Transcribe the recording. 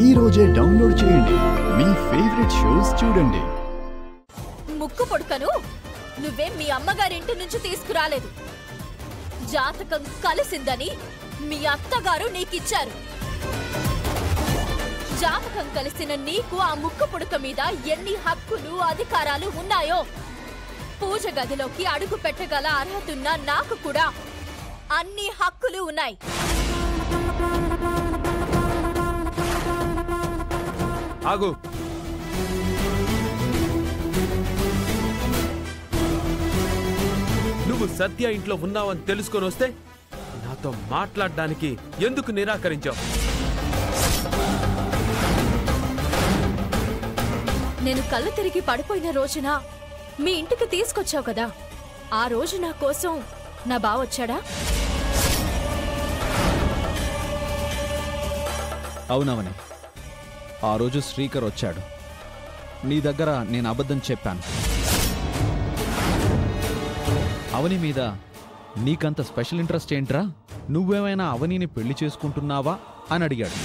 ఈ రోజే డౌన్లోడ్ చేయండి, మీ ఫేవరెట్ షోస్ చూడండి. ముక్కు పొడకను నువ్వేం మీ అమ్మగారింటి నుంచి తీసుకురాలేదు. జాతకం కలిసిందని మీ అత్తగారు నీకిచ్చారు. జాతకం కలిసిన నీకు ఆ ముక్కు పుడక మీద ఎన్ని హక్కులు అధికారాలు ఉన్నాయో పూజ గదిలోకి అడుగు పెట్టగల అర్హతున్న నాకు కూడా అన్ని హక్కులు ఉన్నాయి. ఆగు. నువ్వు సత్య ఇంట్లో ఉన్నావని తెలుసుకొని వస్తే నాతో మాట్లాడడానికి ఎందుకు నిరాకరించావు? నేను కళ్ళు తిరిగి పడిపోయిన రోజున మీ ఇంటికి తీసుకొచ్చావు కదా, ఆ రోజు నా కోసం నా బావ వచ్చాడా? అవునవని, ఆ రోజు శ్రీకర్ వచ్చాడు. నీ దగ్గర నేను అబద్ధం చెప్పాను. అవని మీద నీకంత స్పెషల్ ఇంట్రెస్ట్ ఏంట్రా? నువ్వేమైనా అవనిని పెళ్లి చేసుకుంటున్నావా అని అడిగాడు.